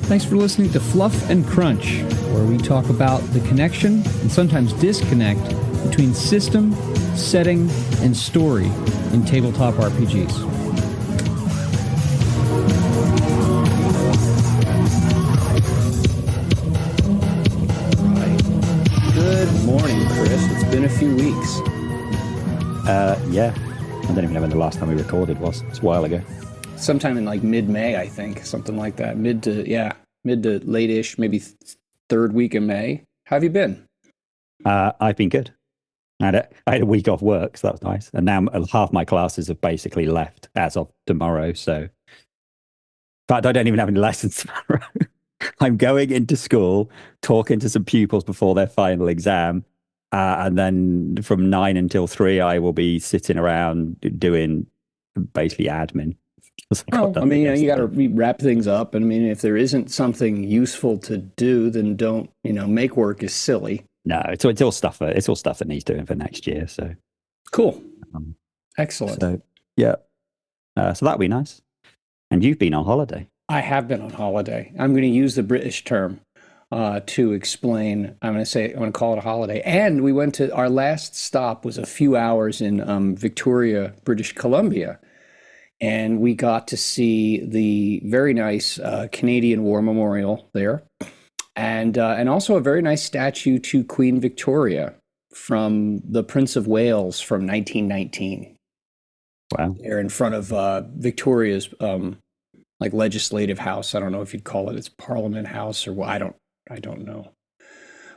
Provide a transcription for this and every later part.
Thanks for listening to Fluff and Crunch, where we talk about the connection and sometimes disconnect between system, setting, and story in tabletop RPGs. Good morning, Chris. It's been a few weeks. Yeah. I don't even know when the last time we recorded was. It's a while ago. Sometime in like mid-May, I think, something like that. Mid to late-ish, maybe third week of May. How have you been? I've been good. I had a week off work, so that was nice. And now half my classes have basically left as of tomorrow. So, in fact, I don't even have any lessons tomorrow. I'm going into school, talking to some pupils before their final exam. And then from 9 until 3, I will be sitting around doing basically admin. Well, I mean, you got to wrap things up. And I mean, if there isn't something useful to do, then don't, make work is silly. No, it's all stuff. It's all stuff that needs doing for next year. So cool. Excellent. So, yeah. So that'll be nice. And you've been on holiday. I have been on holiday. I'm going to use the British term to explain. I'm going to call it a holiday. And we went to, our last stop was a few hours in Victoria, British Columbia. And we got to see the very nice Canadian War Memorial there, and also a very nice statue to Queen Victoria from the Prince of Wales from 1919. Wow! They're in front of Victoria's like legislative house. I don't know if you'd call it its Parliament House or what. I don't know.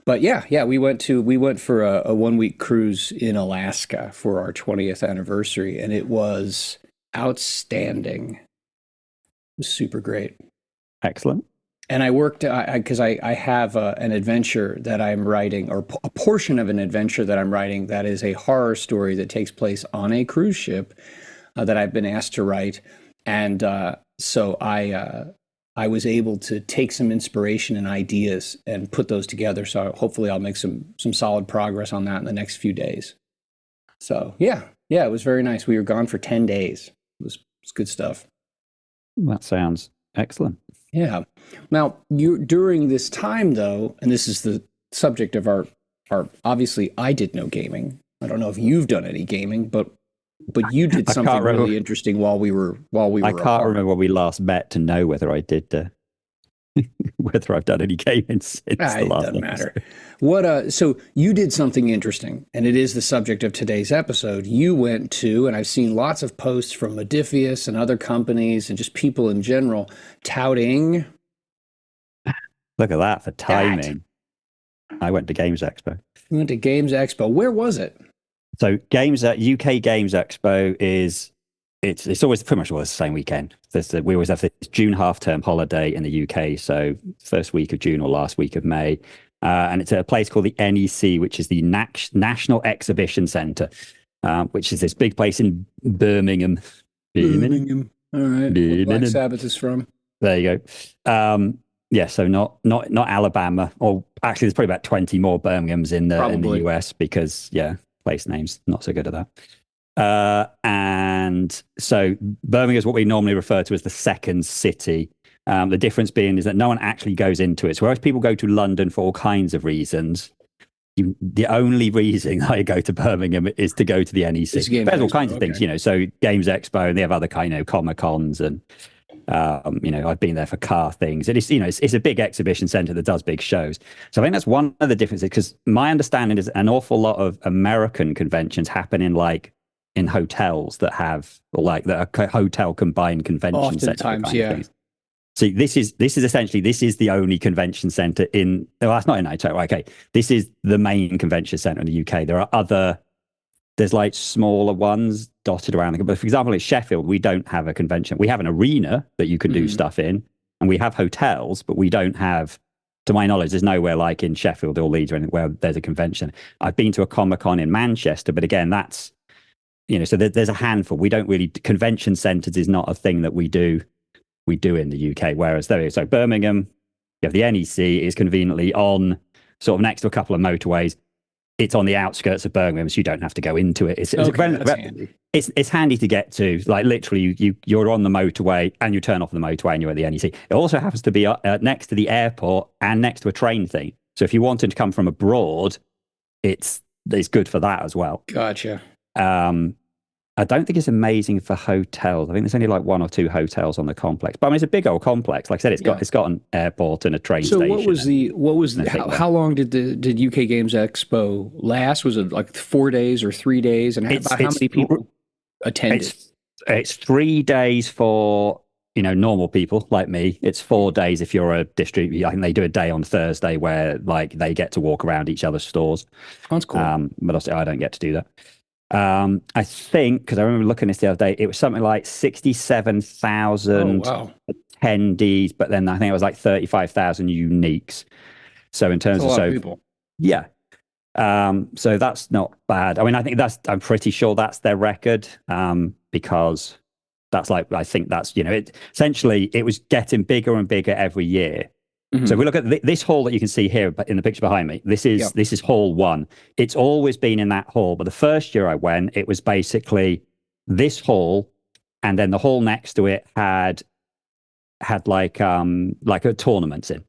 But yeah, we went for a 1-week cruise in Alaska for our 20th anniversary, and it was outstanding. It was super great. Excellent. And I worked because I have an adventure that I'm writing, or a portion of an adventure that I'm writing, that is a horror story that takes place on a cruise ship that I've been asked to write. And so I was able to take some inspiration and ideas and put those together. So hopefully I'll make some solid progress on that in the next few days. So yeah, it was very nice. We were gone for 10 days. It was good stuff. That sounds excellent. Yeah. Now, during this time, though, and this is the subject of our obviously, I did no gaming. I don't know if you've done any gaming, but you did something really interesting while we were. I can't remember when we last met to know whether I did. Whether I've done any gaming since the last. It doesn't matter. What? So you did something interesting, and it is the subject of today's episode. You went to, and I've seen lots of posts from Modifius and other companies, and just people in general touting. Look at that for timing. I went to Games Expo. You went to Games Expo. Where was it? So UK Games Expo is. It's always pretty much always the same weekend. We always have this June half-term holiday in the UK, so first week of June or last week of May. And it's at a place called the NEC, which is the National Exhibition Centre, which is this big place in Birmingham. Birmingham. All right. Where Black Sabbath is from. There you go. Yeah, so not Alabama, or actually there's probably about 20 more Birminghams in the US because, place names not so good at that. And so Birmingham is what we normally refer to as the second city. The difference being is that no one actually goes into it. So whereas people go to London for all kinds of reasons, the only reason I go to Birmingham is to go to the NEC. There's all kinds of things, so Games Expo, and they have other kind of Comic-Cons, and I've been there for car things. It's a big exhibition center that does big shows. So I think that's one of the differences, because my understanding is an awful lot of American conventions happen in hotels that have, that are hotel combined convention centers. Oftentimes, yeah. See, this is essentially the only convention center that's not in hotel. Okay, this is the main convention center in the UK. There are there's like smaller ones dotted around. But for example, in Sheffield, we don't have a convention. We have an arena that you can do stuff in, and we have hotels, but we don't have, to my knowledge, there's nowhere like in Sheffield or Leeds or anything where there's a convention. I've been to a Comic-Con in Manchester, but again, that's, so there's a handful. We don't really, convention centers is not a thing that we do in the UK. Whereas so Birmingham, you have the NEC is conveniently on sort of next to a couple of motorways. it's on the outskirts of Birmingham, so you don't have to go into it. Okay, that's handy. It's handy to get to. Like literally, you're on the motorway and you turn off the motorway and you're at the NEC. It also happens to be next to the airport and next to a train thing. So if you wanted to come from abroad, it's good for that as well. Gotcha. I don't think it's amazing for hotels. I think there's only like one or two hotels on the complex. But I mean, it's a big old complex. Like I said, it's got an airport and a train So station. how long did UK Games Expo last? Was it like 4 days or 3 days? And how many people attended? It's 3 days for normal people like me. It's 4 days if you're a distributor. I think they do a day on Thursday where like they get to walk around each other's stores. That's cool. But obviously I don't get to do that. I think, because I remember looking at this the other day, it was something like 67,000 attendees, but then I think it was like 35,000 uniques. So in terms That's a lot of people. Yeah. So that's not bad. I mean, I'm pretty sure that's their record, because that's like, I think that's, essentially it was getting bigger and bigger every year. Mm-hmm. So if we look at this hall that you can see here in the picture behind me, this is hall 1. It's always been in that hall, but the first year I went, it was basically this hall, and then the hall next to it had like a tournaments in,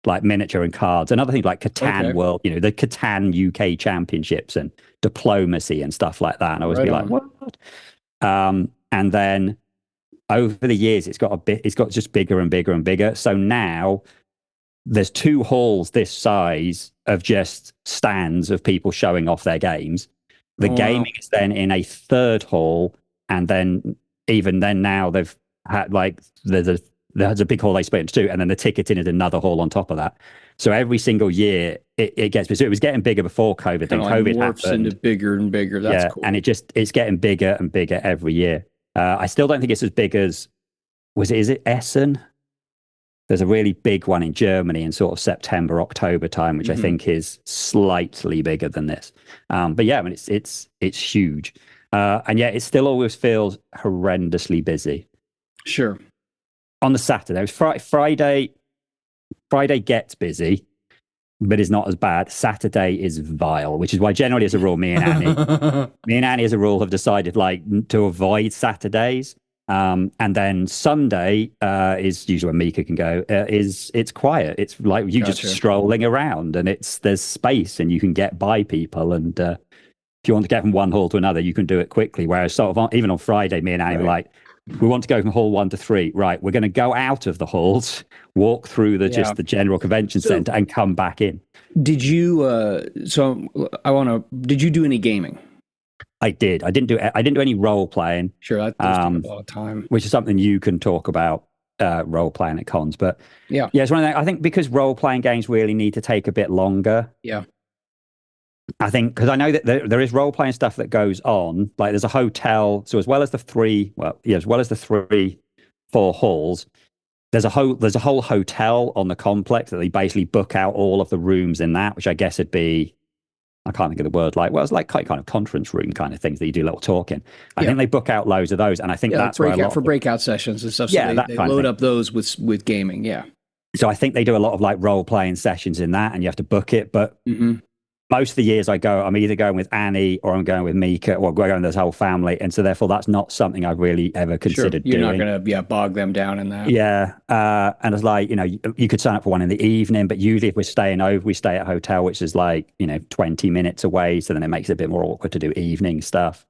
like miniature and cards and other things like Catan World, the Catan UK Championships and diplomacy and stuff like that. And I always be like, what? And then over the years, it's got just bigger and bigger and bigger. So now there's 2 halls this size of just stands of people showing off their games. The gaming is then in a 3rd hall, and then even then now they've had like there's a big hall they split into 2, and then the ticketing is another hall on top of that. So every single year it gets bigger. So it was getting bigger before COVID. Then COVID happened, into bigger and bigger. That's cool. And it's getting bigger and bigger every year. I still don't think it's as big as is it Essen? There's a really big one in Germany in sort of September, October time, which I think is slightly bigger than this. But yeah, I mean, it's huge. And yet it still always feels horrendously busy. Sure. On the Saturday, it was Friday gets busy, but is not as bad. Saturday is vile, which is why generally as a rule, me and Annie as a rule have decided like to avoid Saturdays. And then Sunday is usually when Mika can go. It's quiet. It's like you just strolling around, and there's space, and you can get by people. And if you want to get from one hall to another, you can do it quickly. Whereas sort of even on Friday, me and Annie were like, we want to go from hall 1 to 3. Right, we're going to go out of the halls, walk through just the general convention center, and come back in. Did you? Did you do any gaming? I did. I didn't do any role playing. Sure, that does take a lot of time. Which is something you can talk about role playing at cons. But it's one of the, I think because role playing games really need to take a bit longer. Yeah. I think because I know that there is role playing stuff that goes on. Like there's a hotel, so as well as the 3 4 halls, there's a whole hotel on the complex that they basically book out all of the rooms in that, which I guess would be, I can't think of the word, it's like kind of conference room kind of things that you do a little talking. I think they book out loads of those, and I think that's where for breakout sessions and stuff. So they load up those with gaming. Yeah. So I think they do a lot of like role playing sessions in that, and you have to book it. But most of the years I go, I'm either going with Annie or I'm going with Mika, or we're going with this whole family, and so therefore that's not something I've really ever considered doing. You're not going to bog them down in that. Yeah, and it's like you could sign up for one in the evening, but usually if we're staying over, we stay at a hotel which is like 20 minutes away, so then it makes it a bit more awkward to do evening stuff.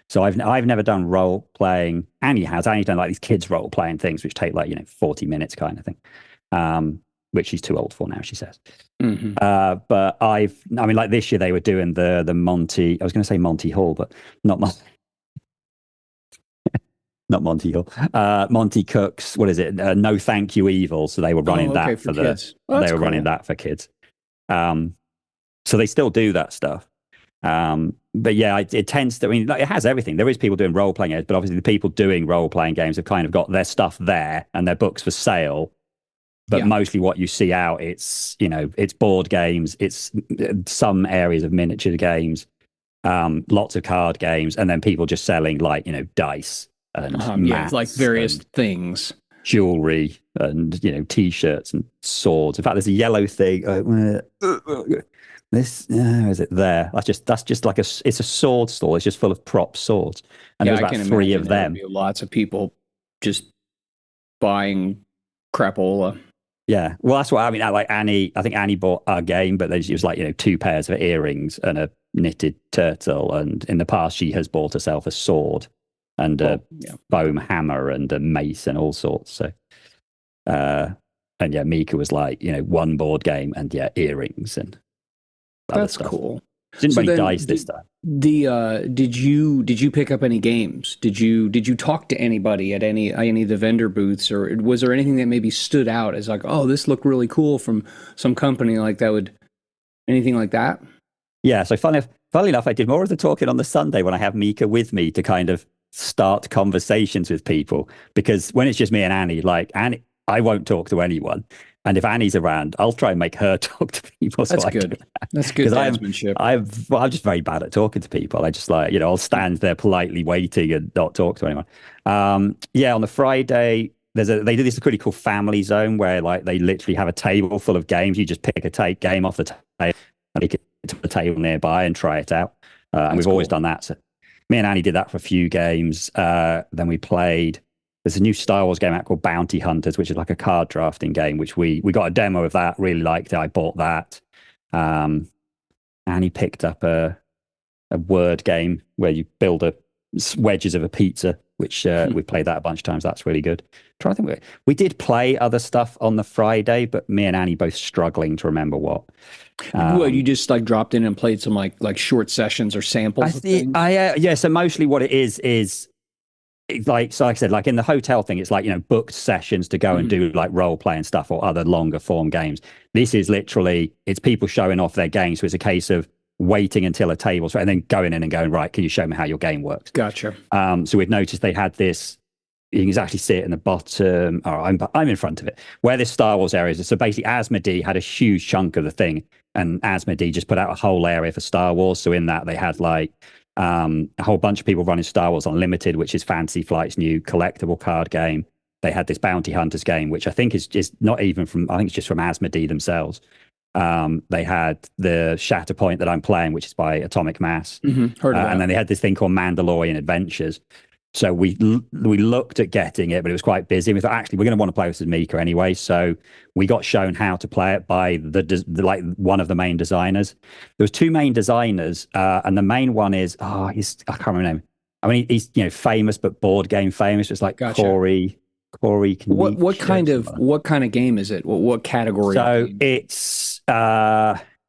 So I've never done role playing. Annie has. Annie's done like these kids role playing things which take like 40 minutes kind of thing. Which she's too old for now, she says. But like this year they were doing the Monty. I was going to say Monty Hall, but not not Monty Hall. Monty Cook's. What is it? No Thank You Evil. So they were running that for kids. Running that for kids. So they still do that stuff. But yeah, it tends to. I mean, it has everything. There is people doing role playing games, but obviously the people doing role playing games have kind of got their stuff there and their books for sale. But mostly what you see out, it's board games, it's some areas of miniature games, lots of card games, and then people just selling like, dice and mats like various things. Jewelry and, T-shirts and swords. In fact, there's a yellow thing. This is it there? That's just like it's a sword store. It's just full of prop swords, and there Yeah, was I about can three imagine of there would them. be lots of people just buying crapola. Yeah, well, that's what I mean. Like Annie, I think Annie bought a game, but then she was like, two pairs of earrings and a knitted turtle. And in the past, she has bought herself a sword and a Well, yeah, okay. foam hammer and a mace and all sorts. So, uh, and yeah, Mika was like, one board game and yeah, earrings and other That's stuff. cool. Didn't So really then, dice this time. did you pick up any games? Did you talk to anybody at any of the vendor booths, or was there anything that maybe stood out as like, oh, this looked really cool from some company like that would anything like that? Yeah, so funnily enough, I did more of the talking on the Sunday when I have Mika with me to kind of start conversations with people. Because when it's just me and Annie, like Annie, I won't talk to anyone. And if Annie's around, I'll try and make her talk to people. So That's I do good. that. That's good Because dadsmanship. I'm just very bad at talking to people. I just like, I'll stand there politely waiting and not talk to anyone. Yeah, on the Friday, they do this pretty cool family zone where like they literally have a table full of games. You just pick a game off the table and take it to the table nearby and try it out. And That's we've always cool. done that. So me and Annie did that for a few games. Then we played. There's a new Star Wars game out called Bounty Hunters, which is like a card drafting game. Which we got a demo of that. Really liked it. I bought that. Um, Annie picked up a word game where you build wedges of a pizza, which we played that a bunch of times. That's really good. Trying to think, we did play other stuff on the Friday, but me and Annie both struggling to remember what. What, you Um, just like dropped in and played some like short sessions or I samples of think things? I yeah. So mostly what it is it's like I said, like in the hotel thing, it's like booked sessions to go and Mhm. do like role play and stuff or other longer form games. This is literally it's people showing off their games, so it's a case of waiting until a table's and then going in and going right. Can you show me how your game works? Gotcha. So we've noticed they had this. You can actually see it in the bottom. Oh, I'm in front of it where this Star Wars area is. So basically, Asmodee had a huge chunk of the thing, and Asmodee just put out a whole area for Star Wars. So in that, they had like a whole bunch of people running Star Wars Unlimited, which is Fantasy Flight's new collectible card game. They had this Bounty Hunters game, which I think is not even from. I think it's just from Asmodee themselves. They had the Shatterpoint that I'm playing, which is by Atomic Mass, Heard of and that. then they had this thing called Mandalorian Adventures. So we looked at getting it, but it was quite busy. We thought actually we're going to want to play this with Mika anyway. So we got shown how to play it by the like one of the main designers. There was two main designers, and the main one is I can't remember his name. I mean he's famous but board game famous. It's like Gotcha. Corey What Knicha, kind of something like that. what kind of game is it? What category of So game?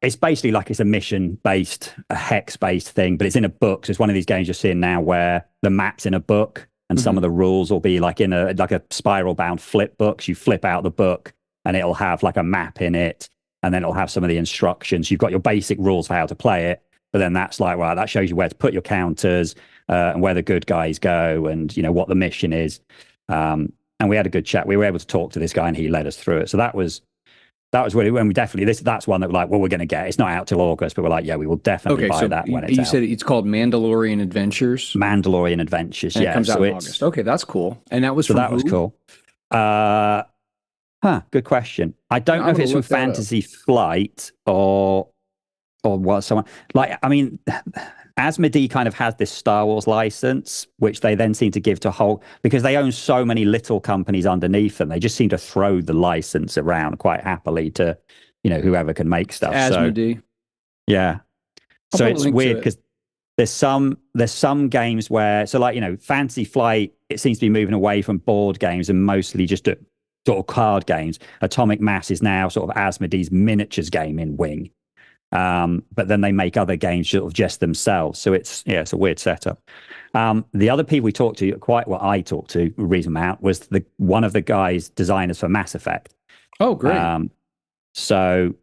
it's basically like it's a mission based, a hex based thing, but it's in a book. So it's one of these games you're seeing now where the map's in a book and some Hmm. of the rules will be like in a spiral bound flip books. You flip out the book and it'll have like a map in it, and then it'll have some of the instructions. You've got your basic rules for how to play it, but then that's like, well, that shows you where to put your counters and where the good guys go and what the mission is. And we had a good chat. We were able to talk to this guy and he led us through it. So that was really when we definitely that's one that we're like, well, we're going to get. It's not out till August, but we're like, yeah, we will definitely Okay, buy so that when it's you out. said it's called Mandalorian Adventures, Mandalorian Adventures, and it yeah. comes out So in August. Okay, that's cool. And that was so from that was who? cool. Uh, Good question. I Yeah, don't know I'm if gonna it's from look that up. Fantasy Flight or what someone like. I mean, Asmodee kind of has this Star Wars license, which they then seem to give to whole because they own so many little companies underneath them. They just seem to throw the license around quite happily to whoever can make To stuff. So Asmodee. yeah. I'll So put a it's link to weird it. because there's some games where so like Fantasy Flight it seems to be moving away from board games and mostly just sort of card games. Atomic Mass is now sort of Asmodee's miniatures game in Wing, but then they make other games sort of just themselves. So it's a weird setup. The other people we talked to, quite what I talked to, reason out was one of the guys designers for Mass Effect. Oh, great. Um, so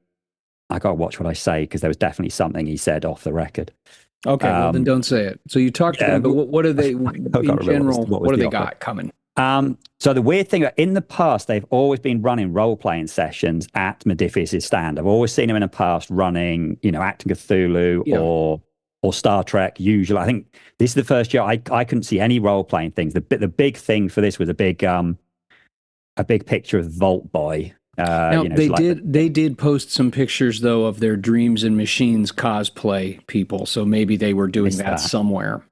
I got to watch what I say because there was definitely something he said off the record. Okay, well then Um, don't say it. So you talked to yeah, them, but what are they I can't in remember general? what was What do the they offer. got coming? So the weird thing, in the past, they've always been running role-playing sessions at Modiphius' stand. I've always seen them in the past running, Acting Cthulhu Yeah. or Star Trek. Usually, I think this is the first year I couldn't see any role-playing things. The big thing for this was a big picture of Vault Boy Now You know, so like they did post some pictures though of their Dreams and Machines cosplay people, so maybe they were doing missed that that. somewhere.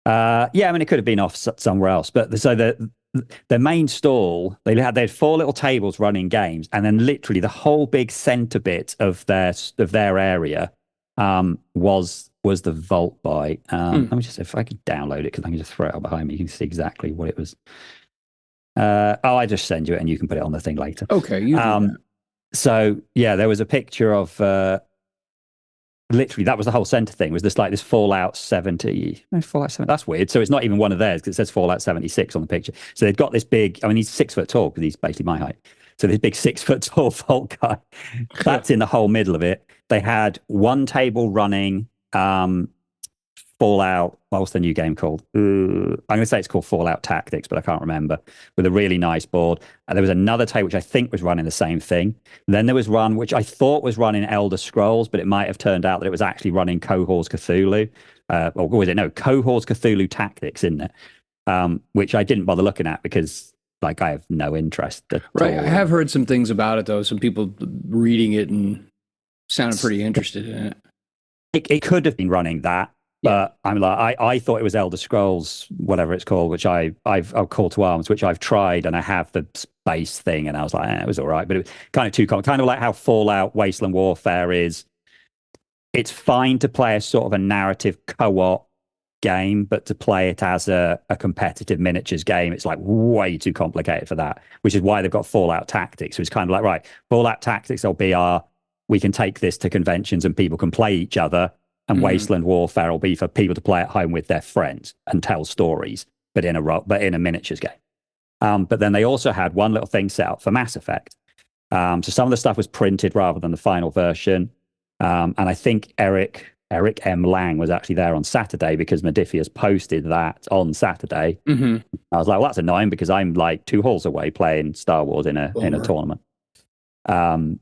Yeah, I mean, it could have been off somewhere else, but so the main stall they had four little tables running games, and then literally the whole big center bit of their area was the Vault Buy. Hmm. Let me just if I can download it because I can just throw it up behind me. You can see exactly what it was. I just send you it and you can put it on the thing later. Okay, you do that. So yeah, there was a picture of literally that was the whole center thing was this like this Fallout 70. No, Fallout 70, that's weird. So it's not even one of theirs because it says Fallout 76 on the picture. So they've got this big, I mean he's 6 foot tall because he's basically my height. So this big 6 foot tall Vault guy that's in the whole middle of it. They had one table running Fallout. What's the new game called? I'm going to say it's called Fallout Tactics, but I can't remember. With a really nice board. And there was another table which I think was running the same thing. Then there was one which I thought was running Elder Scrolls, but it might have turned out that it was actually running Cohorts Cthulhu. Or was it? No, Cohorts Cthulhu Tactics, isn't it? Which I didn't bother looking at because like I have no interest at Right, I all. have heard some things about it though. Some people reading it and sounded pretty interested in it. It could have been running that, Yeah, but I'm like I thought it was Elder Scrolls, whatever it's called, which I've Call to Arms, which I've tried, and I have the space thing, and I was like, it was all right, but it was kind of too common, kind of like how Fallout Wasteland Warfare is. It's fine to play a sort of a narrative co-op game, but to play it as a competitive miniatures game, it's like way too complicated for that, which is why they've got Fallout Tactics. So it's kind of like, right, Fallout Tactics will be we can take this to conventions and people can play each other. And hmm, Wasteland Warfare will be for people to play at home with their friends and tell stories, but in a miniatures game. But then they also had one little thing set up for Mass Effect. So some of the stuff was printed rather than the final version. And I think Eric M. Lang was actually there on Saturday because Modifius posted that on Saturday. hmm. I was like, well, that's annoying because I'm like 2 halls away playing Star Wars in a Over. tournament. Um,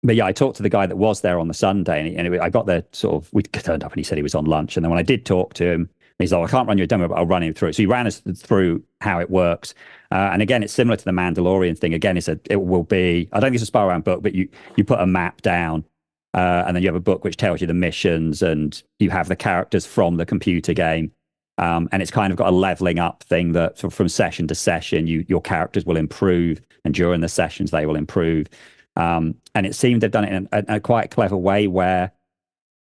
but yeah, I talked to the guy that was there on the Sunday, and I got there sort of. We turned up, and he said he was on lunch. And then when I did talk to him, he's like, "I can't run you a demo, but I'll run him through it." So he ran us through how it works. And again, it's similar to the Mandalorian thing. Again, it will be. I don't think it's a spy round book, but you put a map down, and then you have a book which tells you the missions, and you have the characters from the computer game. And it's kind of got a leveling up thing that from session to session, your characters will improve, and during the sessions they will improve. And it seemed they've done it in a quite clever way where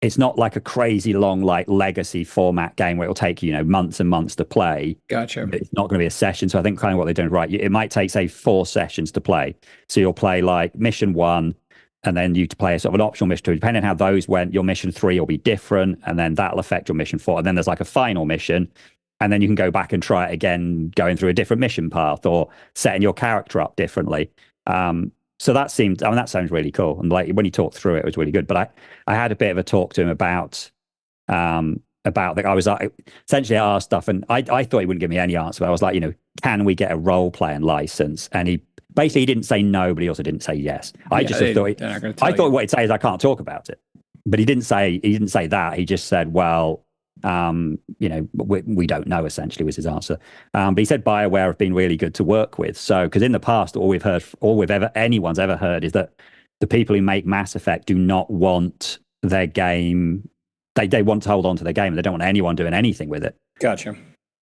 it's not like a crazy long like legacy format game where it'll take months and months to play. Gotcha. It's not going to be a session. So I think kind of what they're doing right. It might take say 4 sessions to play. So you'll play like mission 1, and then you to play a sort of an optional mission 2. Depending on how those went, your mission 3 will be different, and then that'll affect your mission 4. And then there's like a final mission, and then you can go back and try it again, going through a different mission path or setting your character up differently. So that sounds really cool. And like when he talked through it, it was really good. But I had a bit of a talk to him about that. I was essentially asked stuff, and I thought he wouldn't give me any answer. But I was like, can we get a role playing license? And he didn't say no, but he also didn't say yes. I just thought they're not going to tell I thought you. what he'd say is I can't talk about it. But he didn't say that. He just said, well, we don't know, essentially, was his answer. But he said BioWare have been really good to work with. So, because in the past, anyone's ever heard is that the people who make Mass Effect do not want their game. They want to hold on to their game. They don't want anyone doing anything with it. Gotcha.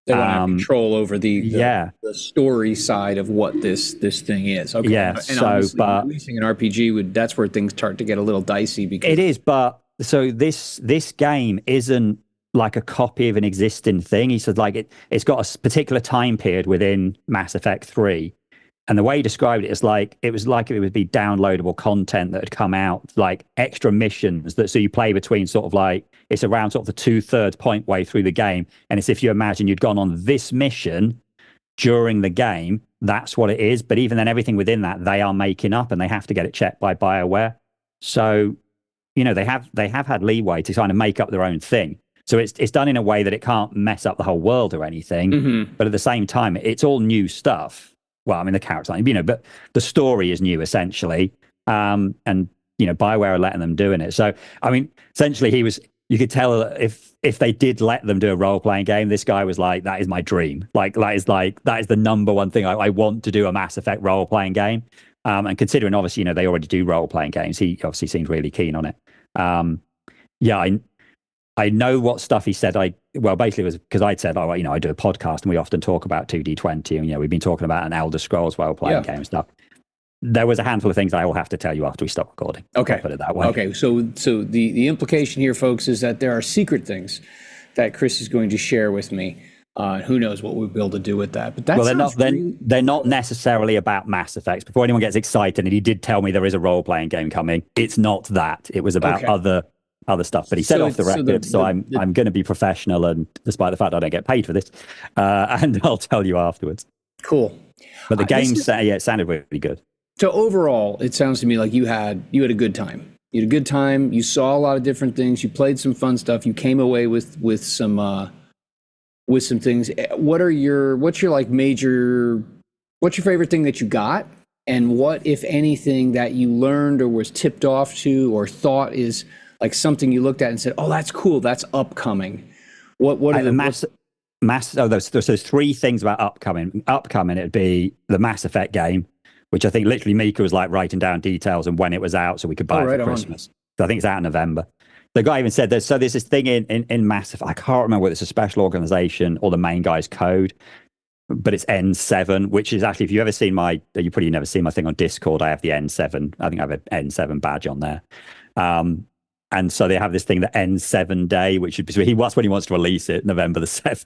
They want to have control over the story side of what this thing is. Okay. Yeah. And obviously, releasing an RPG that's where things start to get a little dicey because it is. But so this game isn't like a copy of an existing thing. He said like it's got a particular time period within Mass Effect 3. And the way he described it is like it was like it would be downloadable content that had come out, like extra missions so you play between sort of like it's around sort of the 2/3 point way through the game. And it's if you imagine you'd gone on this mission during the game, that's what it is. But even then, everything within that they are making up, and they have to get it checked by BioWare. So, they have had leeway to kind of make up their own thing. So it's done in a way that it can't mess up the whole world or anything. mm-hmm. But at the same time, it's all new stuff. Well, I mean, the character, but the story is new essentially. And BioWare are letting them doing it. So, I mean, essentially, you could tell if they did let them do a role playing game, this guy was like, that is my dream. That is the number one thing I want to do, a Mass Effect role playing game. And considering obviously, they already do role playing games, he obviously seemed really keen on it. Yeah, I know what stuff he said. Basically it was because I'd said, I do a podcast and we often talk about 2D20, and we've been talking about an Elder Scrolls role playing game and stuff. There was a handful of things I will have to tell you after we stop recording. Okay. I'll put it that way. Okay. So the implication here, folks, is that there are secret things that Chris is going to share with me. Who knows what we'll be able to do with that? But they're not necessarily about Mass Effects. Before anyone gets excited, and he did tell me there is a role playing game coming. It's not that. It was about other stuff. But he said off the record, so I'm going to be professional, and despite the fact I don't get paid for this, and I'll tell you afterwards. Cool. But the game, it sounded really good. So overall, it sounds to me like you had a good time. You had a good time. You saw a lot of different things. You played some fun stuff. You came away with some things. What's your favorite thing that you got? And what, if anything, that you learned or was tipped off to or thought is like something you looked at and said, "Oh, that's cool. That's upcoming." What are there's three things about upcoming. Upcoming, it'd be the Mass Effect game, which I think literally Mika was like writing down details and when it was out so we could buy it for Christmas. So I think it's out in November. The guy even said there's this thing in Mass Effect. I can't remember whether it's a special organization or the main guy's code, but it's N7, which is actually, if you've ever seen you probably never seen my thing on Discord, I have the N7. I think I have an N7 badge on there. And so they have this thing, the N7 day, which should be, that's when he wants to release it, November the 7th.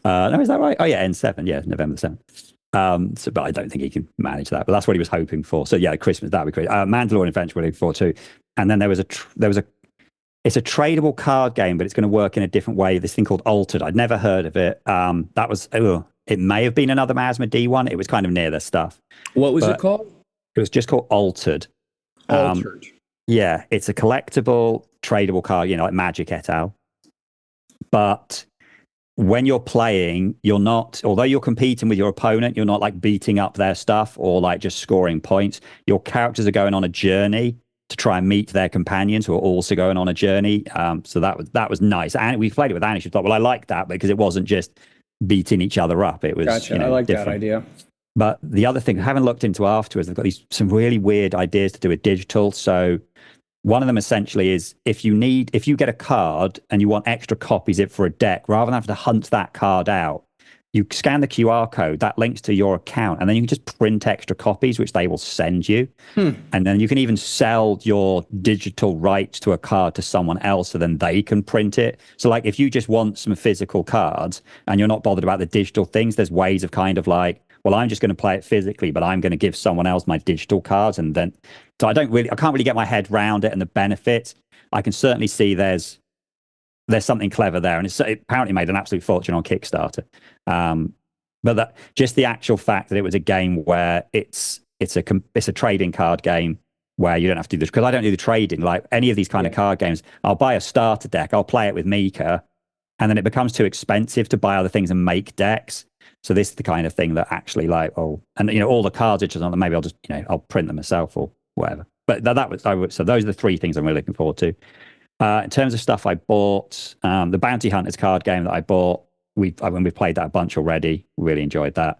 No, is that right? Oh yeah, N7, yeah, November the 7th. But I don't think he can manage that. But that's what he was hoping for. So yeah, Christmas, that'd be great. Mandalorian Adventure we're looking forward to. And then it's a tradable card game, but it's going to work in a different way. This thing called Altered. I'd never heard of it. It may have been another Masma one. It was kind of near their stuff. What was it called? It was just called Altered. Altered. Yeah, it's a collectible, tradable card, like Magic et al. But when you're playing, although you're competing with your opponent, you're not like beating up their stuff or like just scoring points. Your characters are going on a journey to try and meet their companions who are also going on a journey. So that was nice. And we played it with Annie. She thought, well, I like that because it wasn't just beating each other up. It was gotcha. I like different. That idea. But the other thing I haven't looked into afterwards, they've got some really weird ideas to do with digital. So one of them essentially is if you get a card and you want extra copies of it for a deck, rather than having to hunt that card out, you scan the QR code that links to your account, and then you can just print extra copies, which they will send you. And then you can even sell your digital rights to a card to someone else, so then they can print it. So like if you just want some physical cards and you're not bothered about the digital things, there's ways of kind of like, well, I'm just going to play it physically, but I'm going to give someone else my digital cards. And then, so I can't really get my head around it and the benefits. I can certainly see there's something clever there. And it apparently made an absolute fortune on Kickstarter. But just the actual fact that it was a game where it's a trading card game where you don't have to do this, because I don't do the trading. Like any of these kind of card games, I'll buy a starter deck, I'll play it with Mika, and then it becomes too expensive to buy other things and make decks. So this is the kind of thing that actually all the cards are just on them. Maybe I'll just, I'll print them myself or whatever. But so those are the three things I'm really looking forward to. In terms of stuff I bought, the Bounty Hunters card game that I bought, we've played that a bunch already. Really enjoyed that.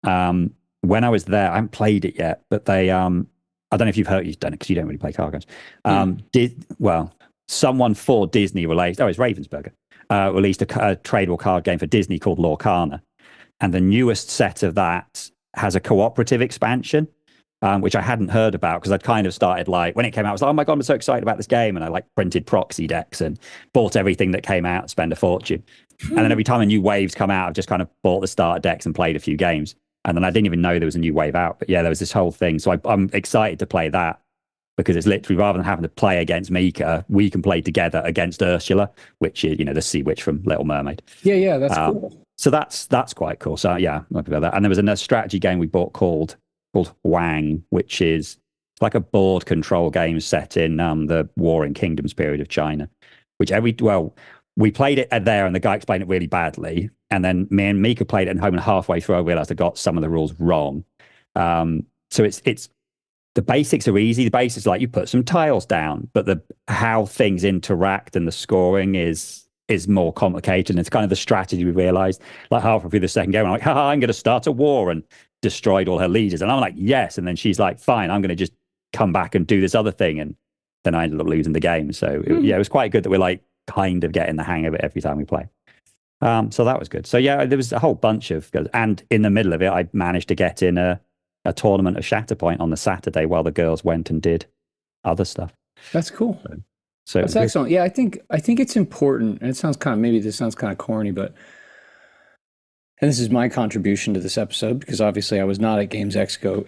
When I was there, I haven't played it yet, but they, I don't know if you've done it because you don't really play card games. Someone for Disney released, it's Ravensburger, released a tradable card game for Disney called Lorcana. And the newest set of that has a cooperative expansion, which I hadn't heard about because I'd kind of started when it came out, I was like, oh my God, I'm so excited about this game. And I printed proxy decks and bought everything that came out and spent a fortune. And then every time a new wave's come out, I've just kind of bought the starter decks and played a few games. And then I didn't even know there was a new wave out. But yeah, there was this whole thing. So I'm excited to play that because it's literally, rather than having to play against Mika, we can play together against Ursula, which is, the sea witch from Little Mermaid. Yeah, that's cool. So that's quite cool. So yeah, I'm happy about that. And there was another strategy game we bought called Wang, which is like a board control game set in the Warring Kingdoms period of China, which we played it there and the guy explained it really badly. And then me and Mika played it at home, and halfway through I realized I got some of the rules wrong. So it's the basics are easy. The basics are like you put some tiles down, but how things interact and the scoring is more complicated. And it's kind of the strategy we realized like halfway through the second game. I'm like, I'm going to start a war. And destroyed all her leaders. And I'm like, yes. And then she's like, fine, I'm going to just come back and do this other thing. And then I ended up losing the game. So yeah, it was quite good that we're like kind of getting the hang of it every time we play. So that was good. So yeah, there was a whole bunch of, and in the middle of it, I managed to get in a tournament of Shatterpoint on the Saturday while the girls went and did other stuff. That's cool. So that's excellent. Yeah, I think it's important, and it sounds kind of, maybe this sounds kind of corny, but, and this is my contribution to this episode, because obviously I was not at Expo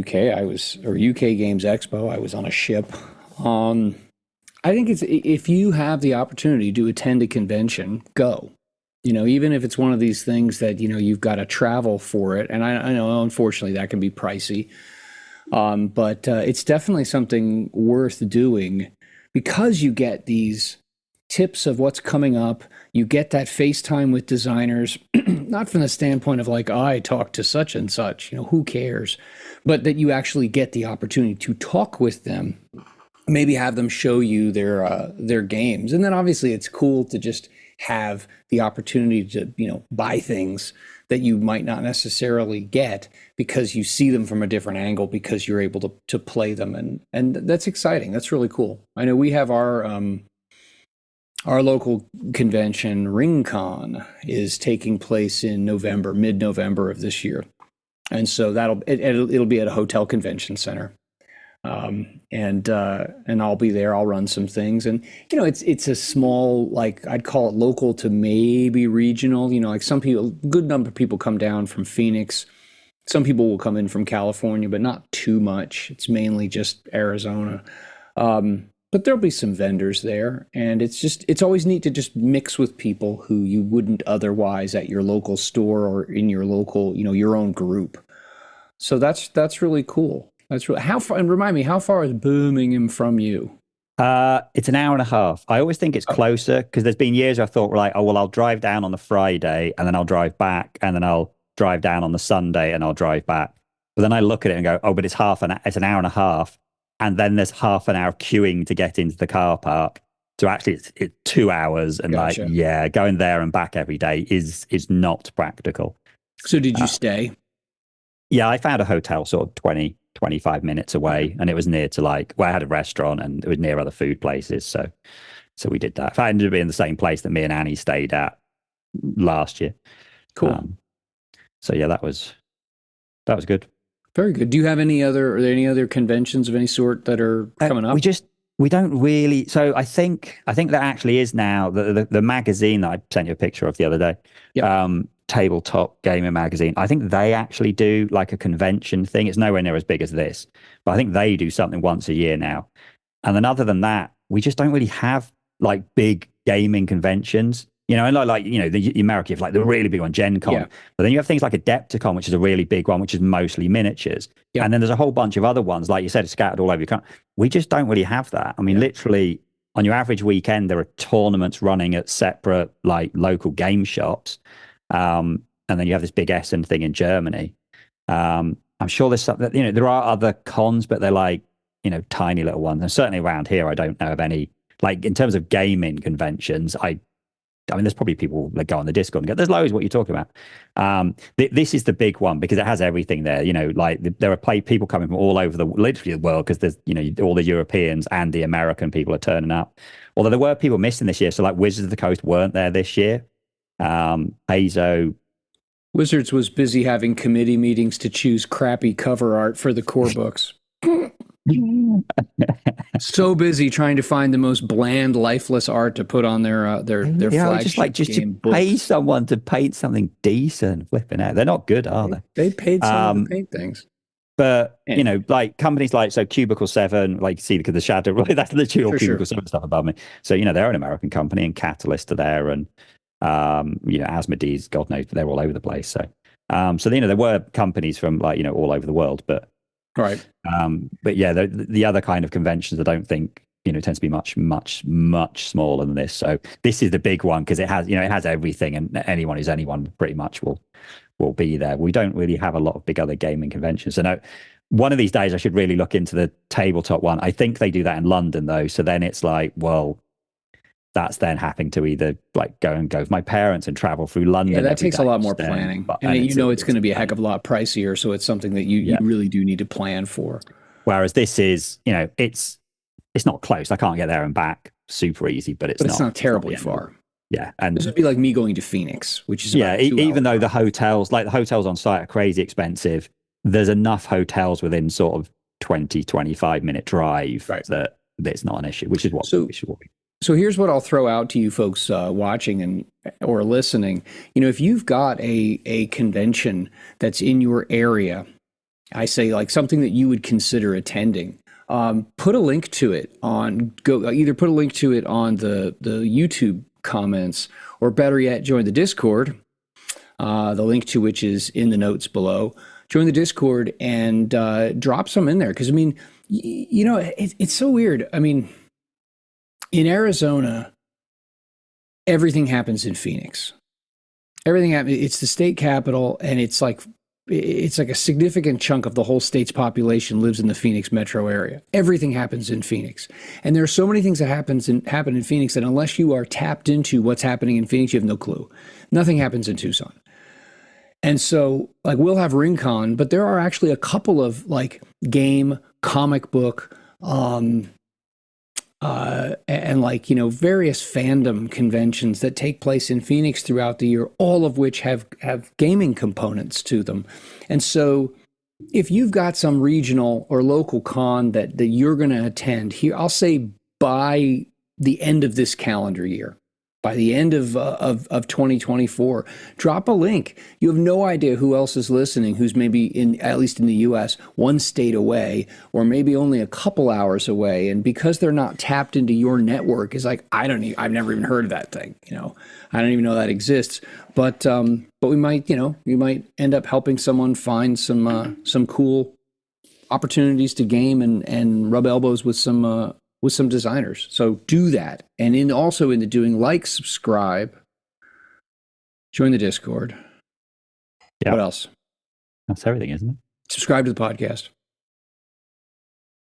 UK. Or UK Games Expo. I was on a ship. I think it's, if you have the opportunity to attend a convention, go. Even if it's one of these things that, you've got to travel for it. And I know, unfortunately, that can be pricey. But it's definitely something worth doing, because you get these tips of what's coming up. You get that FaceTime with designers, not from the standpoint of like, I talked to such and such, who cares? But that you actually get the opportunity to talk with them, maybe have them show you their games. And then obviously it's cool to just have the opportunity to, buy things that you might not necessarily get, because you see them from a different angle, because you're able to play them. And that's exciting. That's really cool. I know we have our local convention, RingCon, is taking place in November, mid-November of this year. And so it'll be at a hotel convention center. And I'll be there. I'll run some things, and it's a small, like, I'd call it local to maybe regional. Like, some people, good number of people come down from Phoenix. Some people will come in from California, but not too much. It's mainly just Arizona. But there'll be some vendors there, and it's always neat to just mix with people who you wouldn't otherwise at your local store or in your local, your own group. So that's really cool. That's really, how far, and remind me, how far is Birmingham from you? It's an hour and a half. I always think it's closer, because there's been years I thought, like, oh, well, I'll drive down on the Friday and then I'll drive back, and then I'll drive down on the Sunday and I'll drive back. But then I look at it and go, oh, but it's it's an hour and a half. And then there's half an hour queuing to get into the car park. So actually it's 2 hours, and Gotcha. like, yeah, going there and back every day is not practical. So did you stay? Yeah, I found a hotel sort of 25 minutes away, and it was near to, like, I had a restaurant and it was near other food places. So we did that. I ended up being the same place that me and Annie stayed at last year. Cool. So yeah, that was good. Very good. Do you have are there any other conventions of any sort that are coming up? We don't really. So I think there actually is now the magazine that I sent you a picture of the other day. Yep. Tabletop Gamer Magazine. I think they actually do like a convention thing. It's nowhere near as big as this, but I think they do something once a year now. And then other than that, we just don't really have like big gaming conventions. And like the America, you have like the really big one, Gen Con. Yeah. But then you have things like Adepticon, which is a really big one, which is mostly miniatures. Yeah. And then there's a whole bunch of other ones, like you said, scattered all over your country. We just don't really have that. I mean, literally on your average weekend, there are tournaments running at separate like local game shops. And then you have this big Essen thing in Germany. I'm sure there's something, there are other cons, but they're like, tiny little ones. And certainly around here, I don't know of any, like, in terms of gaming conventions. I mean, there's probably people that go on the Discord and go, there's loads what you're talking about. This is the big one because it has everything there. Like there are people coming from all over literally the world, because there's, all the Europeans and the American people are turning up. Although there were people missing this year. So like Wizards of the Coast weren't there this year. Hazo. Wizards was busy having committee meetings to choose crappy cover art for the core books. So busy trying to find the most bland, lifeless art to put on their flagship just game to pay books. someone to paint something decent, flipping out. They're not good, are they? They paid someone to paint things. But like companies like Cubicle 7, like you see the shadow, right? That's literally all Cubicle 7 stuff above me. So they're an American company, and Catalyst are there, and Asmodee's, God knows, they're all over the place. So there were companies from like all over the world, but right. But yeah, the other kind of conventions, I don't think tends to be much smaller than this. So this is the big one because it has everything, and anyone who's anyone pretty much will be there. We don't really have a lot of big other gaming conventions. So no, one of these days I should really look into the tabletop one. I think they do that in London though. So then it's like, well, that's then having to either like go with my parents and travel through London. Yeah, that every takes a day lot more instead. planning. But, And you know it's going to be a it's- heck of a lot pricier, so it's something that you Yeah. really do need to plan for. Whereas this is, you know, it's not close. I can't get there and back super easy, but it's not terribly far. Yeah, and This would be like me going to Phoenix, which is yeah, about a 2 even hour though the drive. hotels on site are crazy expensive, there's enough hotels within sort of 20-25 minute drive Right. that it's not an issue, which is what So- So here's what I'll throw out to you folks watching or listening. You know, if you've got a convention that's in your area, I say like something that you would consider attending. Put a link to it either put a link to it on the YouTube comments, or better yet, join the Discord. The link to which is in the notes below. Join the Discord and drop some in there, because I mean, you know, it's so weird. I mean, in Arizona, everything happens in Phoenix. Everything happens. It's the state capital, and it's like a significant chunk of the whole state's population lives in the Phoenix metro area. Everything happens in Phoenix, and there are so many things that happen in Phoenix that unless you are tapped into what's happening in Phoenix, you have no clue. Nothing happens in Tucson. And so, like, we'll have RingCon, but there are actually a couple of like game, comic book, and like, you know, various fandom conventions that take place in Phoenix throughout the year, all of which have gaming components to them. And so if you've got some regional or local con that you're going to attend here, I'll say by the end of this calendar year, by the end of 2024, drop a link. You have no idea who else is listening, who's maybe at least in the US, one state away, or maybe only a couple hours away. And because they're not tapped into your network, is like, I've never even heard of that thing. You know, I don't even know that exists. But we might, you know, you might end up helping someone find some cool opportunities to game and rub elbows with some designers. So do that. And also in the doing, like, subscribe, join the Discord. Yeah. What else? That's everything, isn't it? Subscribe to the podcast.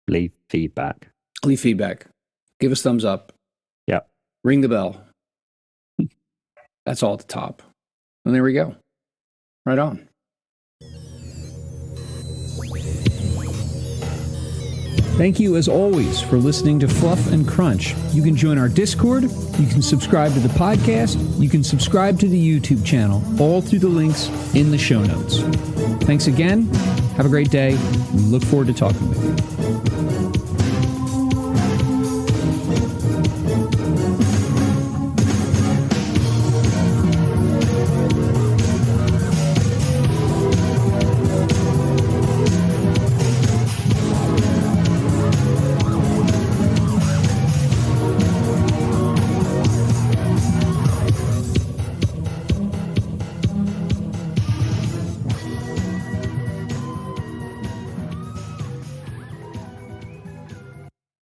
Leave feedback. Leave feedback. Give us thumbs up. Yeah. Ring the bell. That's all at the top. And there we go. Right on. Thank you, as always, for listening to Fluff and Crunch. You can join our Discord. You can subscribe to the podcast. You can subscribe to the YouTube channel, all through the links in the show notes. Thanks again. Have a great day. We look forward to talking with you.